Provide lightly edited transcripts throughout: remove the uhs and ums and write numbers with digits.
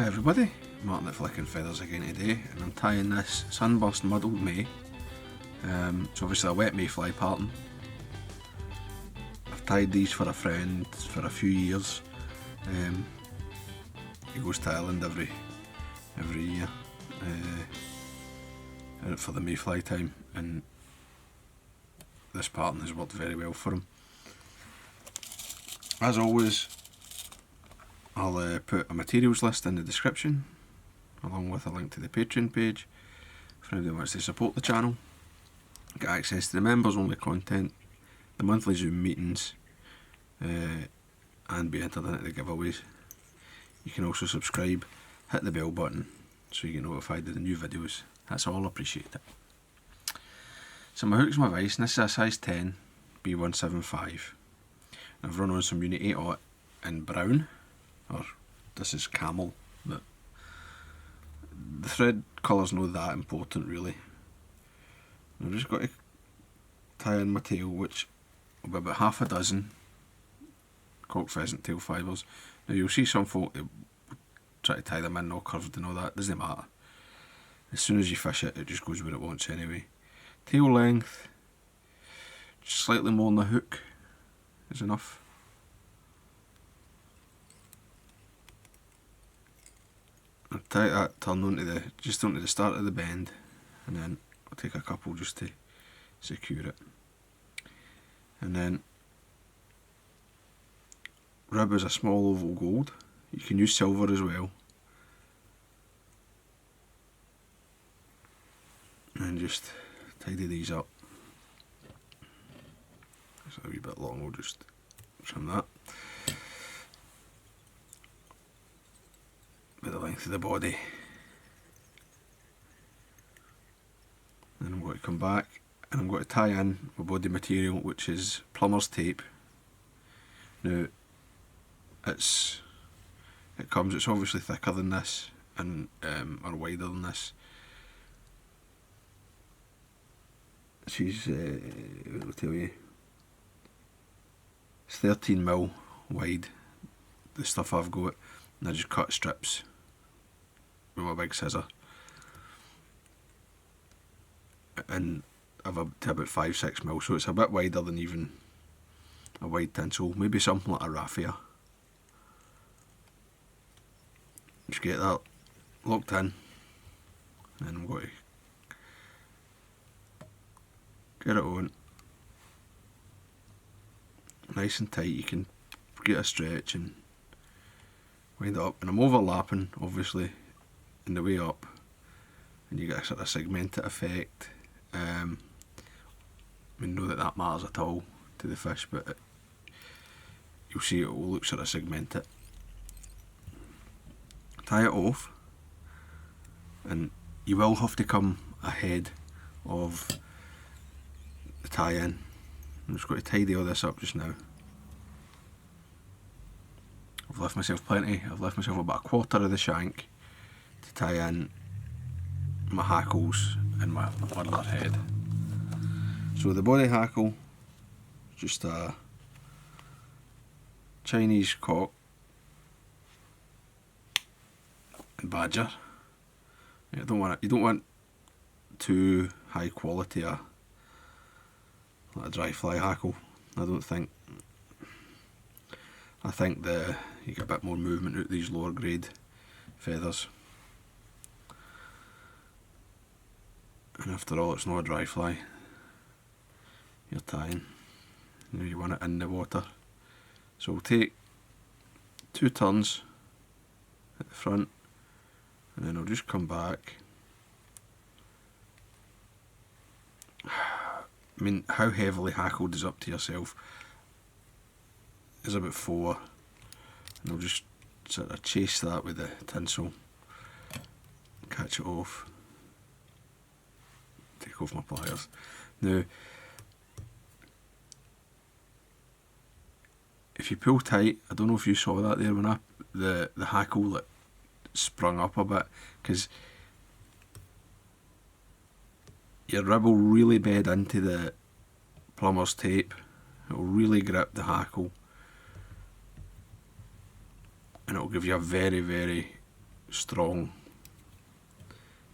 Hi everybody, Martyn at Flicking Feathers again today, and I'm tying this Sunburst muddled May. It's obviously a wet Mayfly pattern. I've tied these for a friend for a few years. He goes to Ireland every year for the Mayfly time, and this pattern has worked very well for him. As always, I'll put a materials list in the description, along with a link to the Patreon page for anybody who wants to support the channel, get access to the members only content, the monthly Zoom meetings, and be entered into the giveaways. You can also subscribe, hit the bell button so you get notified of the new videos. That's all, appreciate it. So my hook's my vice, and this is a size 10 B175. I've run on some Unit 8 in brown, or this is camel. But the thread colour's not that important really. I've just got to tie in my tail, which will be about half a dozen cocked pheasant tail fibres. Now you'll see some folk that try to tie them in all curved and all that, doesn't matter. As soon as you fish it, it just goes where it wants anyway. Tail length, just slightly more than the hook is enough. I'll tie that turn onto the start of the bend, and then I'll take a couple just to secure it. And then rib is a small oval gold. You can use silver as well. And just tidy these up. It's a wee bit long, we'll just trim that. By the length of the body. Then I'm going to come back and I'm going to tie in my body material, which is plumber's tape. Now it's obviously thicker than this and or wider than this. She's I'll tell you, it's 13mm wide, the stuff I've got, and I just cut strips with my big scissor, and I've up to about 5-6mm, so it's a bit wider than even a wide tinsel, maybe something like a raffia. Just get that locked in, and then I'm going to get it on nice and tight. You can get a stretch and wind it up, and I'm overlapping obviously in the way up, and you get a sort of segmented effect. I mean, not that that matters at all to the fish, but you'll see it will look sort of segmented. Tie it off, and you will have to come ahead of the tie-in. I'm just going to tidy all this up just now. I've left myself plenty. I've left myself about a quarter of the shank to tie in my hackles and my muddler head. So the body hackle, just a Chinese cock and badger. You don't want too high quality like a dry fly hackle, I don't think. I think you get a bit more movement out of these lower grade feathers. And after all, it's not a dry fly you're tying. You want it in the water. So we'll take 2 turns at the front, and then I'll just come back. I mean, how heavily hackled is up to yourself. Is about 4, and I'll just sort of chase that with the tinsel, catch it off, take off my pliers. Now, if you pull tight, I don't know if you saw that there when the hackle like sprung up a bit, because your rib will really bed into the plumber's tape. It will really grip the hackle, and it will give you a very, very strong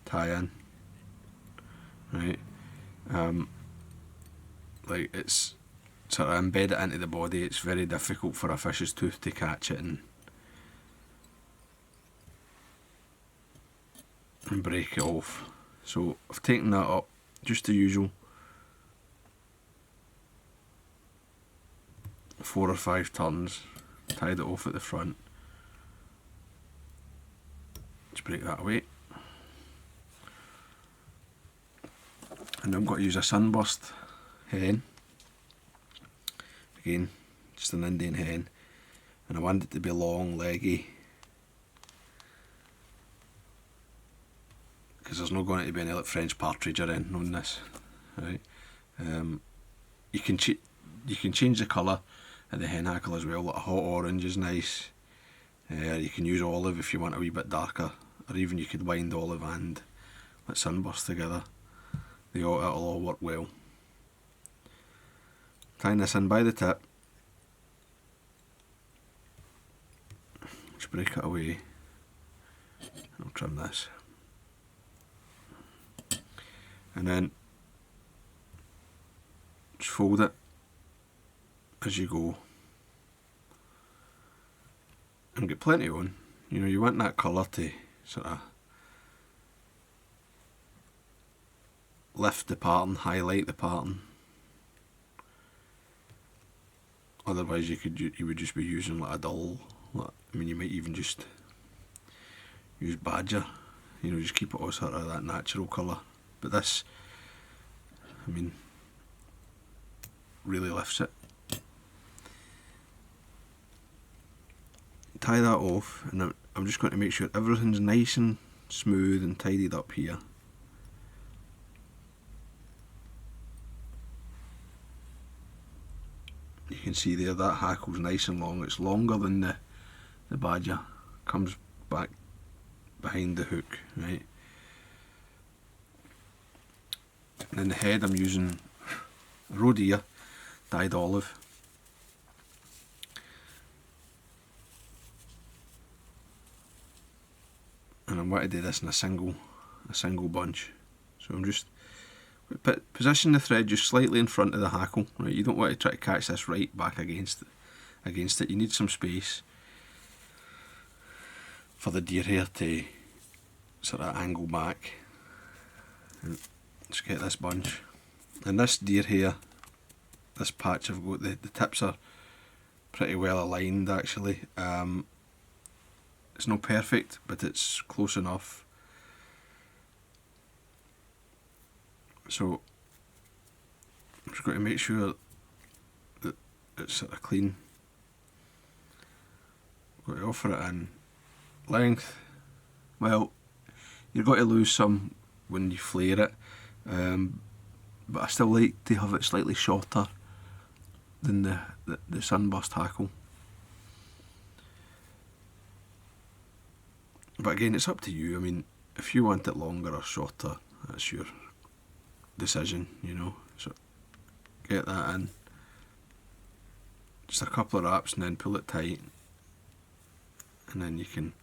tie-in, right? Like it's sort of embed it into the body. It's very difficult for a fish's tooth to catch it and break it off. So I've taken that up, just the usual 4 or 5 turns, tied it off at the front. Let's break that away. And I'm going to use a Sunburst hen. Again, just an Indian hen. And I want it to be long, leggy, because there's not going to be any like French partridge or anything on this, right? You can change the colour of the hen hackle as well. Like a hot orange is nice. You can use olive if you want a wee bit darker, or even you could wind olive and like Sunburst together. It'll all work well. Tying this in by the tip. Just break it away. I'll trim this. And then just fold it as you go. And get plenty on. You know, you want that colour to sort of lift the pattern, highlight the pattern. Otherwise you would just be using like a dull, like, I mean you might even just use badger, you know, just keep it all sort of that natural colour. But this, I mean, really lifts it. Tie that off, and I'm just going to make sure everything's nice and smooth and tidied up here. You can see there that hackle's nice and long. It's longer than the badger. Comes back behind the hook, right? And then the head I'm using roe deer, dyed olive. And I'm going to do this in a single bunch. So I'm just position the thread just slightly in front of the hackle, right? You don't want to try to catch this right back against it. You need some space for the deer hair to sort of angle back. And let's get this bunch. And this deer hair, this patch I've got, the tips are pretty well aligned actually. It's not perfect, but it's close enough. So I'm just going to make sure that it's sort of clean. I'm going to offer it in length. Well, you're going to lose some when you flare it, but I still like to have it slightly shorter than the Sunburst hackle. But again, it's up to you. I mean, if you want it longer or shorter, that's your decision, you know. So get that in. Just a couple of wraps and then pull it tight. And then you can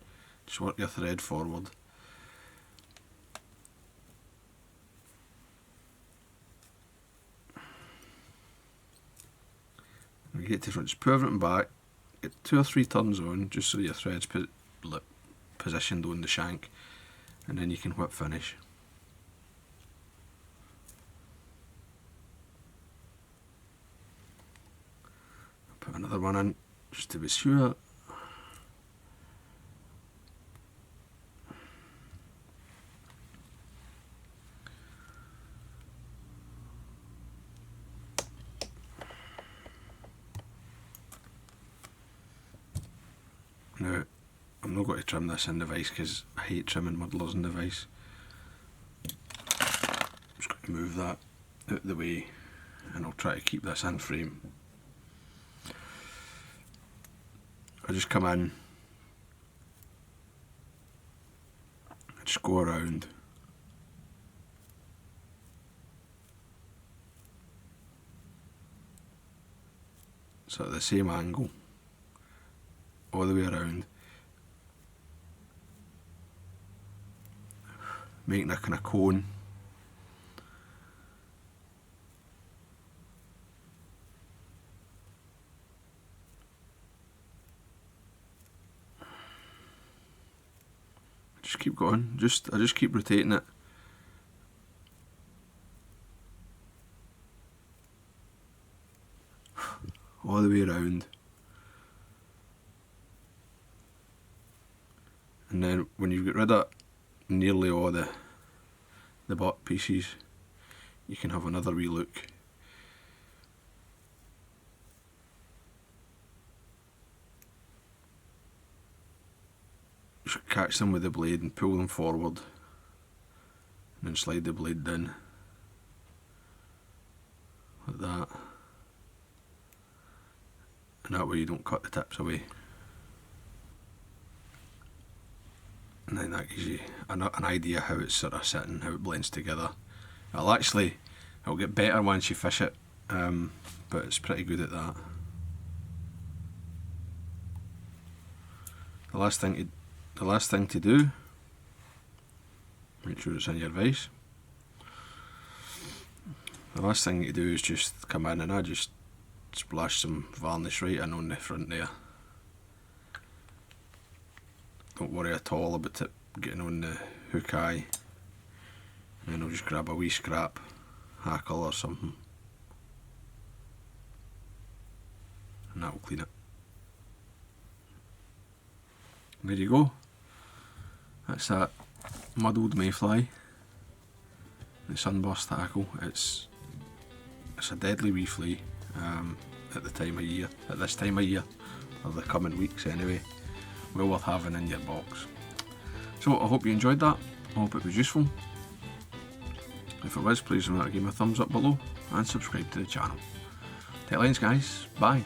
just work your thread forward. When you get to the front, just pull everything back. Get 2 or 3 turns on, just so your thread's positioned on the shank. And then you can whip finish. Put another one in just to be sure. Now, I'm not going to trim this in the vise because I hate trimming muddlers in the vise. I'm just going to move that out of the way and I'll try to keep this in frame. I just come in, I just go around, so at the same angle, all the way around, making a kind of cone. Just keep going, I just keep rotating it. All the way around. And then when you've got rid of nearly all the butt pieces, you can have another wee look. Just catch them with the blade and pull them forward, and then slide the blade down like that, and that way you don't cut the tips away. And then that gives you an idea how it's sort of sitting, how it blends together. It'll get better once you fish it, but it's pretty good at that. The last thing to do, make sure it's in your vise. The last thing to do is just come in and I just splash some varnish right in on the front there. Don't worry at all about it getting on the hook eye, and then I'll just grab a wee scrap hackle or something, and that will clean it. There you go. That's that muddled mayfly, the Sunburst hackle. It's a deadly wee flea at this time of year, or the coming weeks anyway. Well worth having in your box. So I hope you enjoyed that. I hope it was useful. If it was, please remember to give me a thumbs up below and subscribe to the channel. Take lines, guys. Bye.